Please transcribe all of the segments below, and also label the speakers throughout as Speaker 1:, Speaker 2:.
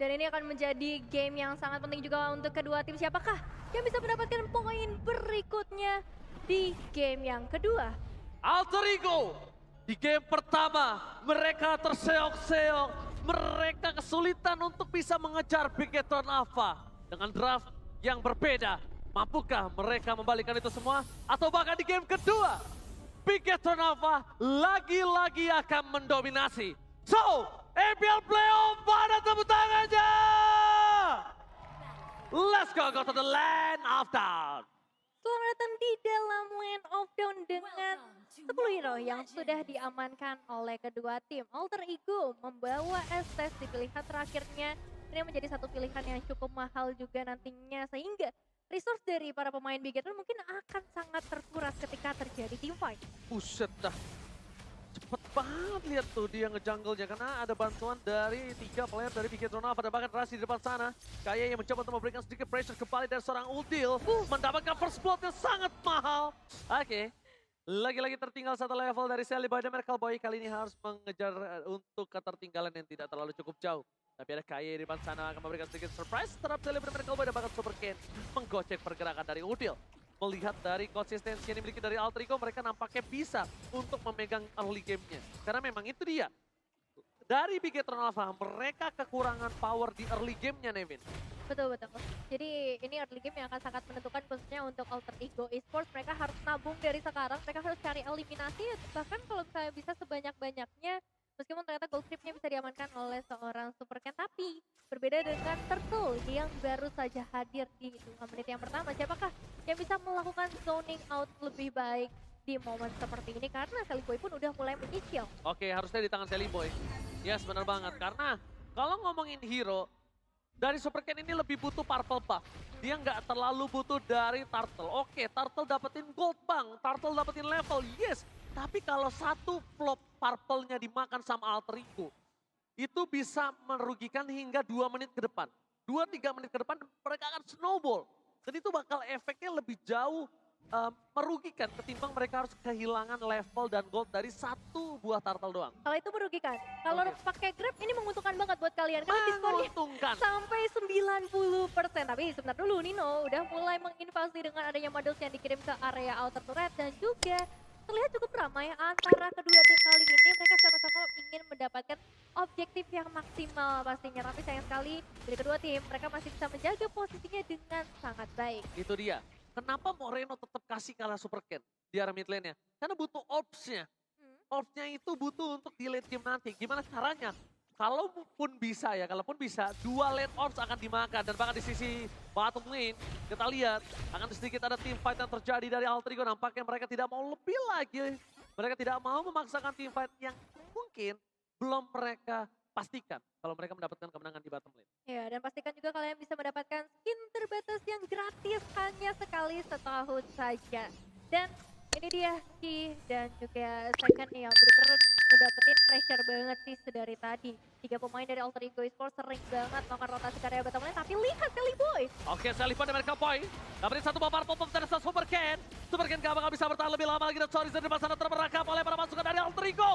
Speaker 1: Dan ini akan menjadi game yang sangat penting juga untuk kedua tim. Siapakah yang bisa mendapatkan poin berikutnya di game yang kedua?
Speaker 2: Alter Ego di game pertama mereka terseok-seok, mereka kesulitan untuk bisa mengejar Bigetron Alpha dengan draft yang berbeda. Mampukah mereka membalikan itu semua? Atau bahkan di game kedua, Bigetron Alpha lagi-lagi akan mendominasi. So, EPL Playoff pada tepuk tangannya! Let's go to the land of down.
Speaker 1: Selamat datang di dalam Land of Dawn dengan 10 hero yang sudah diamankan oleh kedua tim. Alter Ego membawa Estes di pilihan terakhirnya. Ini menjadi satu pilihan yang cukup mahal juga nantinya, sehingga resource dari para pemain Bigetron mungkin akan sangat terkuras ketika terjadi team fight.
Speaker 2: Buset dah. Cepet banget lihat tuh dia ngejungle-nya karena ada bantuan dari 3 player dari Bigetron Alpha dan bahkan Rasi di depan sana. Kayak yang mencoba untuk memberikan sedikit pressure kembali dari seorang Uldil. Mendapatkan first blood yang sangat mahal. Oke. Lagi-lagi tertinggal satu level dari Sally Boy dan Miracle Boy. Kali ini harus mengejar untuk ketertinggalan yang tidak terlalu cukup jauh. Tapi ada Kaye di depan sana akan memberikan sedikit surprise terhadap Sally Boy dan Miracle Boy dan bahkan Super Ken menggocek pergerakan dari Uldil. Melihat dari konsistensi yang dimiliki dari Alter Ego, mereka nampaknya bisa untuk memegang early game-nya. Karena memang itu dia. Dari Bigetron Alpha, mereka kekurangan power di early game-nya, Nevin.
Speaker 1: Betul. Jadi ini early game yang akan sangat menentukan khususnya untuk Alter Ego Esports. Mereka harus nabung dari sekarang, mereka harus cari eliminasi. Bahkan kalau misalnya bisa sebanyak-banyaknya, meskipun ternyata gold creep-nya bisa diamankan oleh seorang Super Ken. Tapi berbeda dengan Turtle yang baru saja hadir di 2 menit yang pertama. Siapakah yang bisa melakukan zoning out lebih baik di momen seperti ini? Karena Sally Boy pun udah mulai menyicil.
Speaker 2: Oke, harusnya di tangan Sally Boy. Yes, benar banget. Karena kalau ngomongin hero, dari Super Ken ini lebih butuh purple buff. Dia nggak terlalu butuh dari Turtle. Oke, Turtle dapetin gold bang, Turtle dapetin level, yes. Tapi kalau satu flop purple-nya dimakan sama Alter Ego, itu bisa merugikan hingga 2 menit ke depan. 2-3 menit ke depan mereka akan snowball. Dan itu bakal efeknya lebih jauh merugikan ketimbang mereka harus kehilangan level dan gold dari satu buah turtle doang.
Speaker 1: Kalau itu merugikan. Kalau
Speaker 2: Oke.
Speaker 1: pakai Grab ini menguntungkan banget buat kalian karena diskonnya
Speaker 2: Menguntungkan.
Speaker 1: sampai 90%. Tapi sebentar dulu, Nino udah mulai menginvasi dengan adanya models yang dikirim ke area outer turret dan juga terlihat cukup ramai antara kedua tim kali ini. Mereka sama-sama ingin mendapatkan objektif yang maksimal pastinya. Tapi sayang sekali dari kedua tim mereka masih bisa menjaga posisinya dengan sangat baik.
Speaker 2: Itu dia. Kenapa Moreno tetap kasih kalah Super Ken di area mid lane-nya? Karena butuh orbs-nya. Orbs-nya itu butuh untuk di late game nanti. Gimana caranya? Kalaupun bisa ya, kalaupun bisa, 2 lane orbs akan dimakan. Dan bahkan di sisi bottom lane, kita lihat akan sedikit ada team fight yang terjadi dari Alter Ego. Nampaknya mereka tidak mau lebih lagi. Mereka tidak mau memaksakan team fight yang mungkin belum mereka pastikan kalau mereka mendapatkan kemenangan di bottom lane.
Speaker 1: Ya, dan pastikan juga kalian bisa mendapatkan skin terbatas yang gratis hanya sekali setahun saja. Dan ini dia Ki dan juga Second yang benar-benar ngedapetin pressure banget sih sedari tadi. 3 pemain dari Alter Ego Esports sering banget melakukan rotasi ke area bottom lane, tapi lihat Sally Boy.
Speaker 2: Oke, saya lihat dari Boy. Dapetin satu bumper pop-up dari Super Ken. Super Ken gak bakal bisa bertahan lebih lama lagi dan Sorry dari depan sana terperangkap oleh para pasukan dari Alter Ego.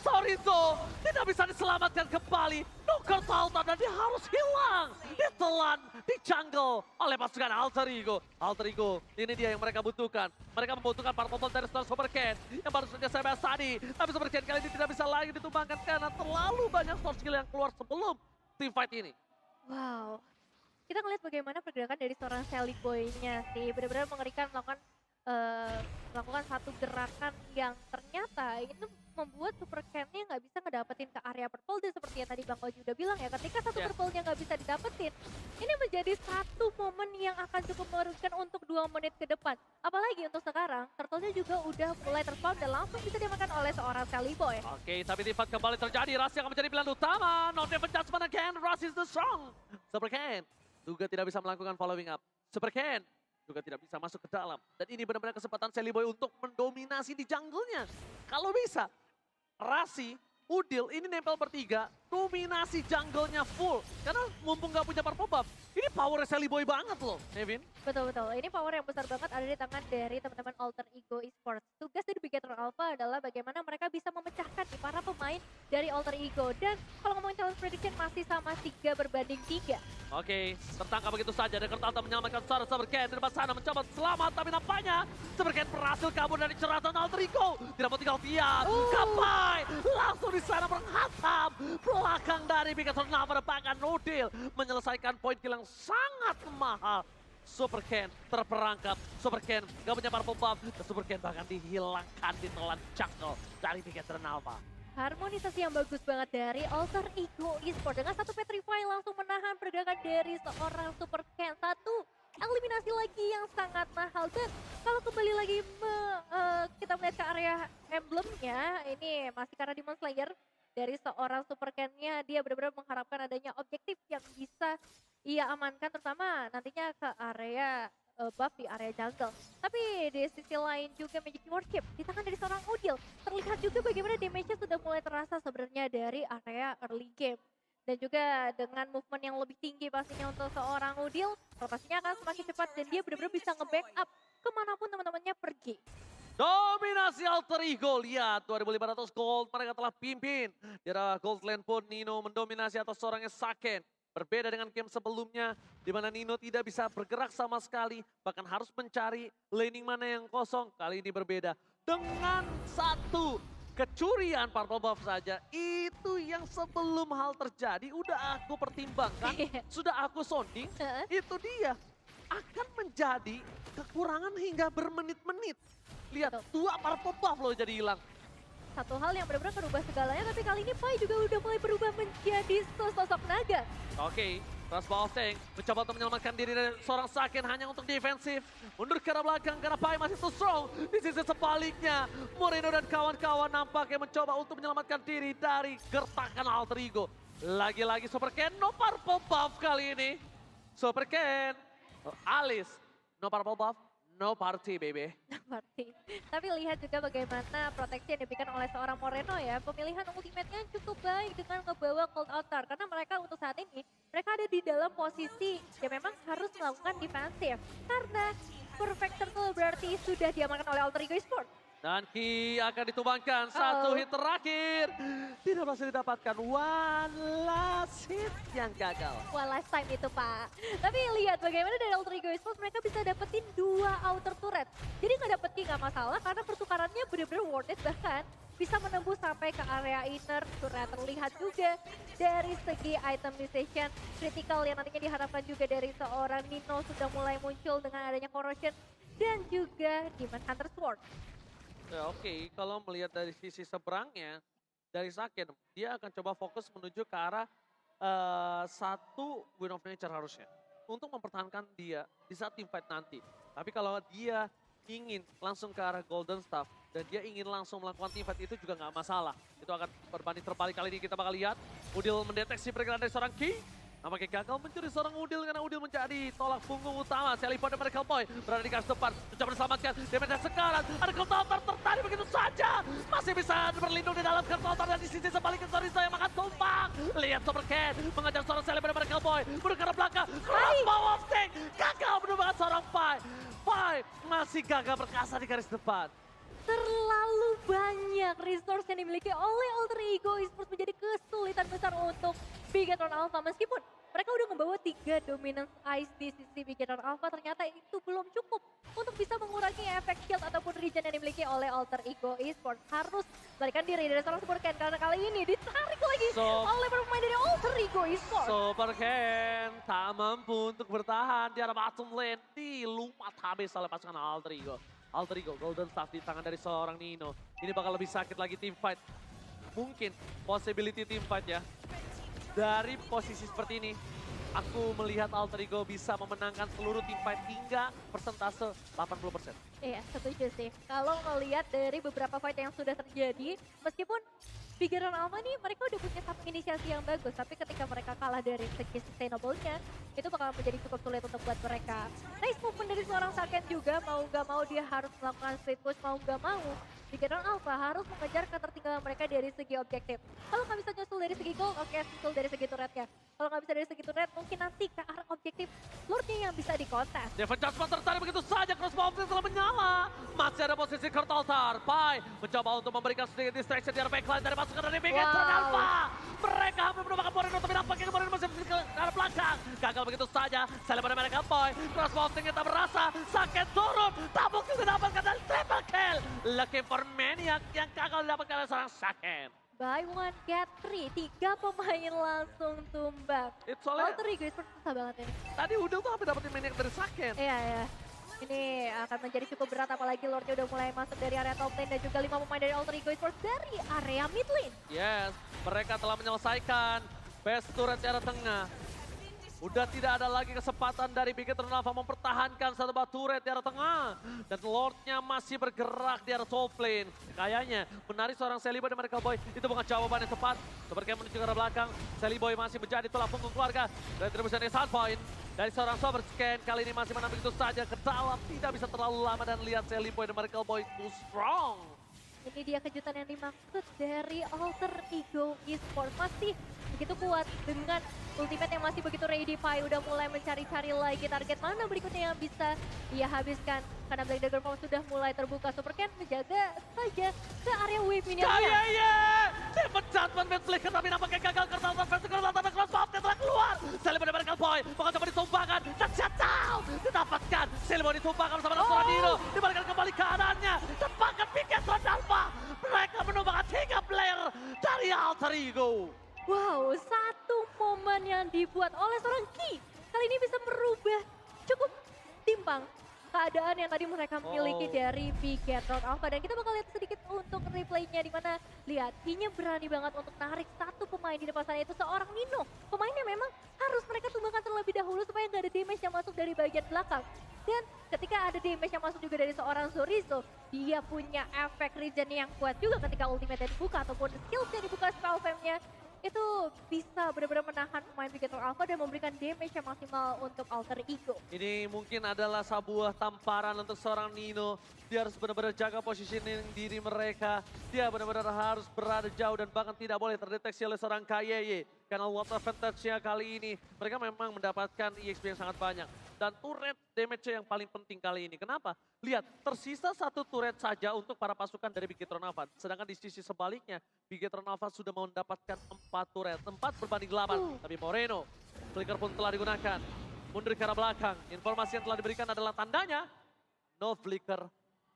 Speaker 2: Sorriso tidak bisa diselamatkan kembali. Nuker Sultan dan dia harus hilang. Ditelan di jungle oleh pasukan Alter Ego. Alter Ego, ini dia yang mereka butuhkan. Mereka membutuhkan purple bomb dari Super Ken yang baru saja saya bahas tadi. Tapi Super Ken kali ini tidak bisa lagi ditumbangkan karena terlalu banyak source skill yang keluar sebelum team fight ini.
Speaker 1: Wow. Kita ngeliat bagaimana pergerakan dari seorang Sally Boy-nya sih. Benar-benar mengerikan melakukan satu gerakan yang ternyata itu membuat Super Ken-nya nggak bisa ngedapetin ke area purple. Dan seperti yang tadi Bang Oji udah bilang ya, ketika satu purple-nya nggak bisa didapetin, ini menjadi satu momen yang akan cukup merugikan untuk 2 menit ke depan. Apalagi untuk sekarang, turtle-nya juga udah mulai terspawn dan langsung bisa dimakan oleh seorang Sally Boy.
Speaker 2: Oke, tapi team fight kembali terjadi. Rasi akan menjadi pilihan utama. Not even judgment again. Rasi is the strong. Super Ken juga tidak bisa melakukan following up. Super Ken juga tidak bisa masuk ke dalam. Dan ini benar-benar kesempatan Sally Boy untuk mendominasi di jungle-nya. Kalau bisa, Rasi, Udil ini nempel bertiga. dominasi jungle-nya full. Karena mumpung nggak punya purple buff, ini power Sally Boy banget loh, Nevin.
Speaker 1: Betul-betul, ini power yang besar banget ada di tangan dari teman-teman Alter Ego Esports. Tugas dari Bigetron Alpha adalah bagaimana mereka bisa memecahkan nih para pemain dari Alter Ego. Dan kalau ngomongin challenge prediction masih sama 3-3.
Speaker 2: Oke, tertangkap begitu saja. Dan Kertanta menyelamatkan seorang Supercan di depan sana mencoba selamat. Tapi nampaknya Supercan berhasil kabur dari ceratan Alter Ego. Tidak mau tinggal diam. Kapai langsung di sana menghantam belakang dari Bigetron Alpha. Bahkan Nudil menyelesaikan poin kill yang sangat mahal. Supercan terperangkap, Supercan gak punya purple buff, dan Supercan bahkan dihilangkan di telan jungle dari Bigetron Alpha.
Speaker 1: Harmonisasi yang bagus banget dari Alter Ego Esports dengan satu Petrify langsung menahan pergerakan dari seorang Supercan. Satu eliminasi lagi yang sangat mahal. Dan kalau kembali lagi kita melihat ke area emblemnya, ini masih karena Demon Slayer dari seorang Supercan-nya, dia benar-benar mengharapkan adanya objektif yang bisa ia amankan, terutama nantinya ke area buff di area jungle. Tapi di sisi lain juga Magic Worship di tangan dari seorang Udil. Terlihat juga bagaimana damage-nya sudah mulai terasa sebenarnya dari area early game. Dan juga dengan movement yang lebih tinggi pastinya untuk seorang Udil, rotasinya akan semakin cepat dan dia benar-benar bisa nge-backup kemanapun teman-temannya pergi.
Speaker 2: Dominasi Alter Ego, lihat 2.500 gold mereka telah pimpin. Di arah gold lane pun Nino mendominasi atas seorangnya Saken. Berbeda dengan game sebelumnya, di mana Nino tidak bisa bergerak sama sekali, bahkan harus mencari laning mana yang kosong. Kali ini berbeda, dengan satu kecurian purple buff saja. Itu yang sebelum hal terjadi, udah aku pertimbangkan, sudah aku sounding, itu dia akan menjadi kekurangan hingga bermenit-menit. Lihat, dua purple buff loh jadi hilang.
Speaker 1: Satu hal yang benar-benar merubah segalanya, tapi kali ini Pai juga udah mulai berubah menjadi sosok naga.
Speaker 2: Oke, Raspa Osteng mencoba untuk menyelamatkan diri dari seorang Saken hanya untuk defensif. Mundur ke arah belakang karena Pai masih too strong. Di sisi sebaliknya, Moreno dan kawan-kawan nampaknya mencoba untuk menyelamatkan diri dari gertakan Alter Ego. Lagi-lagi Supercan, no purple buff kali ini. Supercan, Alice, no purple buff. No party, baby.
Speaker 1: Party. Tapi lihat juga bagaimana proteksi yang diberikan oleh seorang Moreno ya. Pemilihan ultimate-nya cukup baik dengan membawa Cold Altar. Karena mereka untuk saat ini, mereka ada di dalam posisi yang memang harus melakukan defensif. Karena Perfect Circle berarti sudah diamankan oleh Alter Ego Esports.
Speaker 2: Dan Ki akan ditumbangkan, satu hit terakhir. Tidak berhasil didapatkan, one last hit yang gagal.
Speaker 1: One last time itu Pak. Tapi lihat bagaimana dari Alter Ego Esports mereka bisa dapetin 2 outer turret. Jadi nggak dapet Ki nggak masalah karena pertukarannya benar-benar worth it. Bahkan bisa menembus sampai ke area inner turret. Terlihat juga dari segi itemization critical yang nantinya diharapkan juga dari seorang Nino sudah mulai muncul dengan adanya corrosion. Dan juga Demon Hunter Sword.
Speaker 2: Ya, oke, kalau melihat dari sisi seberangnya, dari Saken, dia akan coba fokus menuju ke arah satu Win of Nature harusnya. Untuk mempertahankan dia di saat teamfight nanti. Tapi kalau dia ingin langsung ke arah Golden Staff, dan dia ingin langsung melakukan teamfight itu juga nggak masalah. Itu akan berbanding terbalik kali ini kita bakal lihat. Udil mendeteksi pergerakan dari seorang Ki. Nampaknya gagal mencuri seorang Udil karena Udil menjadi tolak punggung utama. Sally Boy dan Miracle Boy berada di garis depan. Mencoba diselamatkan. Damage sekarang. Ada Counter tertarik begitu saja. Masih bisa berlindung di dalam Counter dan di sisi sebaliknya Sorisa yang makan tumpang. Lihat Supercan mengejar seorang Sally Boy dan Miracle Boy. Bergerak ke belakang. Crossbow of Tank. Gagal menemukan seorang Pai. Pai masih gagal berkasa di garis depan.
Speaker 1: Terlalu banyak resource yang dimiliki oleh Alter Ego Esports menjadi kesulitan besar untuk Bigetron Alpha. Meskipun mereka udah membawa 3 dominance ice di sisi Bigetron Alpha, ternyata itu belum cukup untuk bisa mengurangi efek shield ataupun regen yang dimiliki oleh Alter Ego Esports. Harus balikan diri dari seorang Supercan karena kali ini ditarik lagi oleh pemain dari Alter Ego Esports.
Speaker 2: Supercan tak mampu untuk bertahan di arah bottom lane. Dilumat habis oleh pasukan Alter Ego. Alter Ego, Golden Staff di tangan dari seorang Nino. Ini bakal lebih sakit lagi teamfight. Mungkin possibility teamfight ya. Dari posisi seperti ini, aku melihat Alter Ego bisa memenangkan seluruh teamfight hingga persentase 80%.
Speaker 1: Iya, setuju sih. Kalau ngelihat dari beberapa fight yang sudah terjadi, meskipun Bigetron Alpha nih mereka udah punya satu inisiasi yang bagus, tapi ketika mereka kalah dari segi sustainable-nya, itu bakal menjadi cukup sulit untuk buat mereka. Nice movement dari seorang Saken juga, mau gak mau dia harus melakukan split push, mau gak mau. Bigetron Alpha harus mengejar ketertinggalan mereka dari segi objektif. Kalau nggak bisa nyusul dari segi gold, oke nyusul dari segi turretnya. Kalau nggak bisa dari segi turret, mungkin nanti ke arah objektif Lordnya yang bisa dikontes.
Speaker 2: Devon Jasper tertarik begitu saja, crossbow telah menyala. Masih ada posisi Kurt Altar. Pai mencoba untuk memberikan sedikit distraction di arah backline dari pasukan dari Bigetron
Speaker 1: Wow.
Speaker 2: Alpha. Mereka hampir menemukan Moreno, tapi nampaknya kemarin masih ke arah belakang. Gagal begitu saja, saling pada mereka Pai. Crossbow ternyata berasa, sakit turun. Tabuk juga dapatkan dan triple kill. Looking for Maniac yang gagal didapatkan oleh seorang Saken.
Speaker 1: Buy one, get three. 3 pemain langsung tumbang.
Speaker 2: Itu soalnya
Speaker 1: Alter Ego Esports susah banget ini.
Speaker 2: tadi Udel tuh hampir dapetin Maniac dari Saken.
Speaker 1: Iya, iya. Ini akan menjadi cukup berat apalagi Lordnya udah mulai masuk dari area top lane dan juga 5 pemain dari Alter Ego Esports dari area mid lane.
Speaker 2: Yes, mereka telah menyelesaikan base turret di arah tengah. Udah tidak ada lagi kesempatan dari Bigetron Alpha mempertahankan satu batu turret di arah tengah. Dan Lordnya masih bergerak di arah top lane. Kayaknya menarik seorang Sally Boy dan Miracle Boy. Itu bukan jawaban yang tepat. Seperti menuju ke arah belakang. Sally Boy masih menjadi tulang punggung keluarga. Dan terus dari Sunpoint. Dari seorang Super Scan. Kali ini masih menang begitu saja ke dalam. Tidak bisa terlalu lama dan lihat Sally Boy dan Miracle Boy too strong.
Speaker 1: Ini dia kejutan yang dimaksud dari Alter Ego Esports. Masih begitu kuat dengan ultimate yang masih begitu ready. Pai udah mulai mencari-cari lagi target mana berikutnya yang bisa dia habiskan. Karena Black Dagger Form sudah mulai terbuka. Super Ken menjaga saja ke area wave minionnya.
Speaker 2: Kayaknya Dapat judgment match flicker tapi nampaknya gagal karena Altar versus Altar dan crossbow telah keluar. Sally Boy dan Miracle Boy bakal coba ditumbangkan dan shutdown didapatkan. Sally Boy ditumbangkan bersama Nasura Dino. Dibalikan kembali keadaannya. Tepakan Bigetron Alpha. Mereka menumbangkan 3 player dari Alter Ego.
Speaker 1: Wow, satu momen yang dibuat oleh seorang Ki. Kali ini bisa merubah cukup timpang keadaan yang tadi mereka miliki dari Bigetron Alpha. Dan kita bakal lihat sedikit untuk replaynya di mana lihat Ki-nya berani banget untuk narik satu pemain di depan sana, itu seorang Nino. Pemainnya memang harus mereka tumbangkan terlebih dahulu supaya nggak ada damage yang masuk dari bagian belakang. Dan ketika ada damage yang masuk juga dari seorang Zorizo, dia punya efek regen yang kuat juga ketika ultimate dibuka ataupun skillsnya dibuka spell fam-nya. Itu bisa benar-benar menahan pemain Bigetron Alpha dan memberikan damage yang maksimal untuk Alter Ego.
Speaker 2: Ini mungkin adalah sebuah tamparan untuk seorang Nino. Dia harus benar-benar jaga positioning diri mereka. Dia benar-benar harus berada jauh dan bahkan tidak boleh terdeteksi oleh seorang KYY. Karena water advantage-nya kali ini, mereka memang mendapatkan EXP yang sangat banyak. Dan turret damage yang paling penting kali ini. Kenapa? Lihat, tersisa satu turret saja untuk para pasukan dari Bigetron Alpha. Sedangkan di sisi sebaliknya, Bigetron Alpha sudah mendapatkan 4 turret. 4 berbanding 8. Tapi Moreno, flicker pun telah digunakan. Mundur ke arah belakang. Informasi yang telah diberikan adalah tandanya no flicker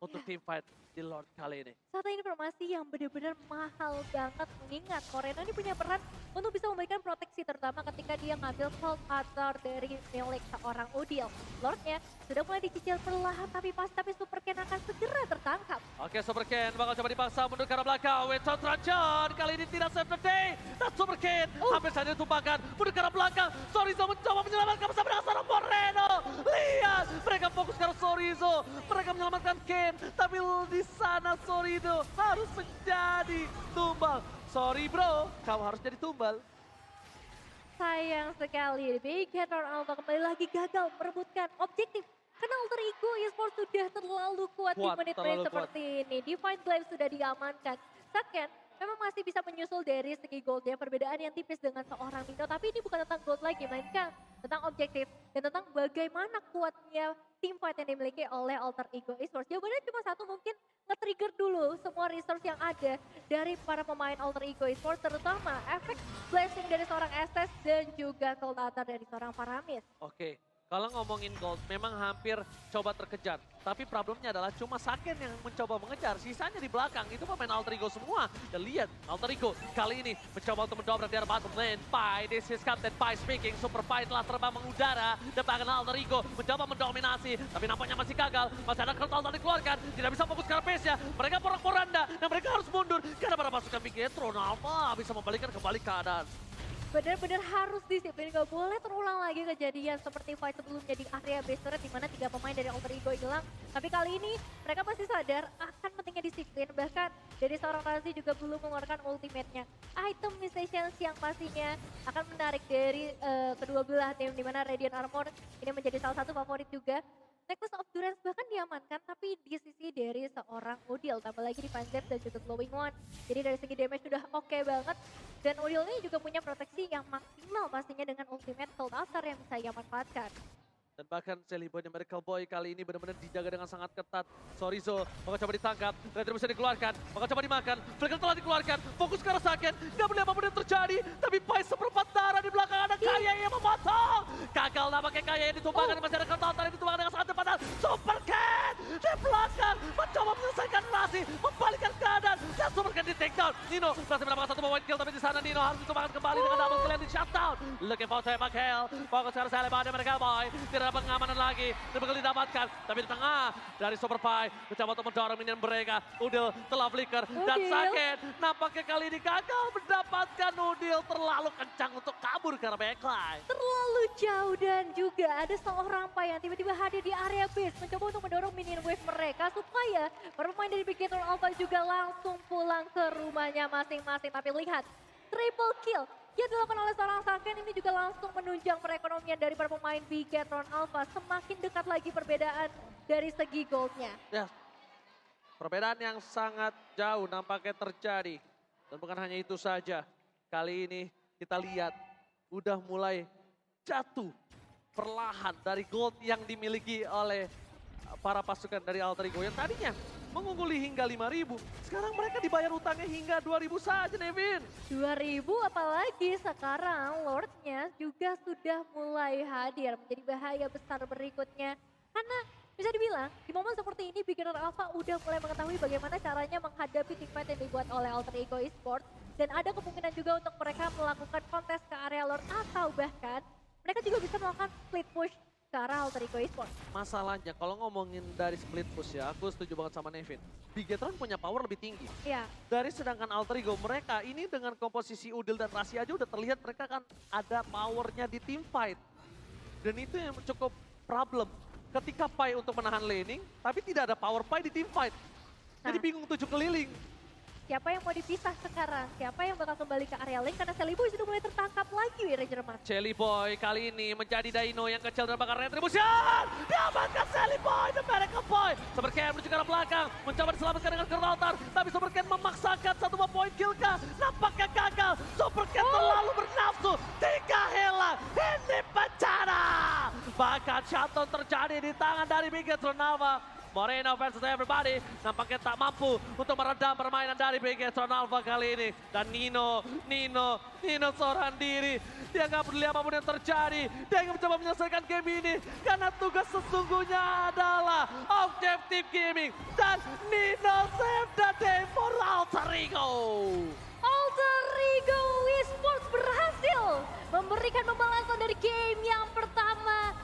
Speaker 2: untuk team fight di Lord kali ini.
Speaker 1: Satu informasi yang benar-benar mahal banget, mengingat Moreno ini punya peran untuk bisa memberikan proteksi terutama ketika dia ngambil Cold Cutter dari milik seorang Udil. Lordnya sudah mulai dicicil perlahan tapi Super Ken akan segera tertangkap.
Speaker 2: Oke, Super Ken bakal coba dipaksa mundur ke arah belakang. Without Rajan kali ini tidak save the day. Dan Super Ken hampir saja ditumpahkan mundur ke arah belakang. Sorizo mencoba menyelamatkan bersama dengan seorang Moreno. Lihat, mereka fokus ke arah Sorizo. Mereka menyelamatkan Ken, tapi di sana Sorizo harus menjadi tumbal. Sorry bro, kamu harus jadi tumbal.
Speaker 1: Sayang sekali, Bigetron Alpha kembali lagi gagal merebutkan objektif. Karena Alter Ego Esports sudah terlalu kuat di menit-menit seperti ini. Divine Glaive sudah diamankan. Saken memang masih bisa menyusul dari segi goldnya. Perbedaan yang tipis dengan seorang Nino. Tapi ini bukan tentang gold lagi, melainkan tentang objektif. Dan tentang bagaimana kuatnya team fight yang dimiliki oleh Alter Ego Esports. Jawabannya cuma satu, mungkin nge-trigger dulu semua resource yang ada dari para pemain Alter Ego Esports. Terutama efek blessing dari seorang Estes dan juga Cold Cutter dari seorang Faramis.
Speaker 2: Oke. Kalau ngomongin gold, memang hampir coba terkejar. Tapi problemnya adalah cuma Saken yang mencoba mengejar. Sisanya di belakang, itu pemain Alter Ego semua. Dan lihat, Alter Ego kali ini mencoba untuk mendobrak di arah bottom lane. Pai, this is Captain Pai speaking. Super Pai telah terbang mengudara. Dan bahkan Alter Ego mencoba mendominasi. Tapi nampaknya masih gagal. Masih ada Kurt Altar dikeluarkan. Tidak bisa fokus ke arah pace-nya. Mereka porak-poranda. Dan mereka harus mundur. Karena para pasukan Bigetron Alpha bisa membalikan kembali keadaan.
Speaker 1: Benar-benar harus disiplin, gak boleh terulang lagi kejadian seperti fight sebelumnya di area base turret di mana 3 pemain dari Alter Ego hilang. Tapi kali ini mereka masih sadar akan pentingnya disiplin, bahkan dari seorang Razi juga belum mengeluarkan ultimate-nya. Item Missions yang pastinya akan menarik dari kedua belah tim di mana Radiant Armor ini menjadi salah satu favorit juga. Necklace of Durance bahkan diamankan, tapi di sisi dari seorang Udil, tambah lagi di Panzer dan juga Glowing One. Jadi dari segi damage sudah oke banget, dan Udil ini juga punya proteksi yang maksimal pastinya dengan ultimate Cold Altar yang bisa ia manfaatkan.
Speaker 2: Dan bahkan Sally Boy dan Miracle Boy kali ini benar-benar dijaga dengan sangat ketat. Sorizo bakal coba ditangkap, Retribution bisa dikeluarkan, bakal coba dimakan. Flicker telah dikeluarkan, fokus ke arah Saken, gak boleh apapun yang terjadi. Tapi Pai seperempat darah di belakang ada Kaya yang memotong. Gagal nampaknya Kaya yang ditumbangkan, masih ada Counter yang ditumbangkan dengan sangat cepat. Super Cat di belakang mencoba menyelesaikan Rasi, membalikkan keadaan. Dan Super Cat di takedown. Nino berhasil mendapatkan satu point kill, tapi di sana Nino harus ditumbangkan kembali dengan double kill yang di shutdown. Looking for tembak Hell, fokus ke arah Sally Boy dan Miracle Boy. Tidak ada pengamanan lagi, bakal didapatkan, tapi di tengah dari Super Pai mencoba untuk mendorong minion mereka. Udil telah flicker dan Saken nampaknya kali ini gagal mendapatkan. Udil terlalu kencang untuk kabur ke arah backline.
Speaker 1: Terlalu jauh, dan juga ada seorang Pai yang tiba-tiba hadir di area base mencoba untuk mendorong minion wave mereka supaya para pemain dari Bigetron Alpha juga langsung pulang ke rumahnya masing-masing. Tapi lihat, triple kill yang dilakukan oleh seorang Saken ini juga langsung menunjang perekonomian dari para pemain Bigetron Alpha. Semakin dekat lagi perbedaan dari segi goldnya.
Speaker 2: Ya, perbedaan yang sangat jauh nampaknya terjadi. Dan bukan hanya itu saja, kali ini kita lihat udah mulai jatuh perlahan dari gold yang dimiliki oleh para pasukan dari Alter Ego yang tadinya mengungguli hingga 5.000. Sekarang mereka dibayar utangnya hingga 2.000 saja, Nevin.
Speaker 1: 2.000, apalagi sekarang Lordnya juga sudah mulai hadir menjadi bahaya besar berikutnya. Karena bisa dibilang di momen seperti ini Bigetron Alpha udah mulai mengetahui bagaimana caranya menghadapi teamfight yang dibuat oleh Alter Ego Esports. Dan ada kemungkinan juga untuk mereka melakukan kontes ke area Lord, atau bahkan mereka juga bisa melakukan split push ke arah Alter Ego Esports.
Speaker 2: Masalahnya kalau ngomongin dari split push ya, aku setuju banget sama Nevin. Bigetron punya power lebih tinggi.
Speaker 1: Iya.
Speaker 2: Dari sedangkan Alter Ego mereka ini dengan komposisi Udil dan Rasi aja udah terlihat mereka kan ada powernya di team fight. Dan itu yang cukup problem. Ketika Pai untuk menahan laning, tapi tidak ada power Pai di team fight. Jadi
Speaker 1: Nah.
Speaker 2: bingung 7 keliling.
Speaker 1: Siapa yang mau dipisah sekarang? Siapa yang bakal kembali ke area lane? Karena Sally Boy sudah mulai tertangkap lagi di Ranger Mat.
Speaker 2: Sally Boy kali ini menjadi Dino yang kecil dan bakal Retribution. Diamankan Sally Boy, The Miracle Boy. Super Ken menuju ke arah belakang, mencoba diselamatkan dengan Cold Altar. Tapi Super Ken memaksakan satu poin kill kah? Nampaknya gagal. Super Ken terlalu bernafsu. 3 hilang, ini bencana. Bahkan shutdown terjadi di tangan dari Bigetron Alpha. Moreno versus everybody nampaknya tak mampu untuk meredam permainan dari Bigetron Alpha kali ini. Dan Nino seorang diri. Dia nggak peduli apapun yang terjadi. Dia ingin mencoba menyelesaikan game ini. Karena tugas sesungguhnya adalah Objective Gaming. Dan Nino save the day for Alter Ego.
Speaker 1: Alter Ego Esports berhasil memberikan pembalasan dari game yang pertama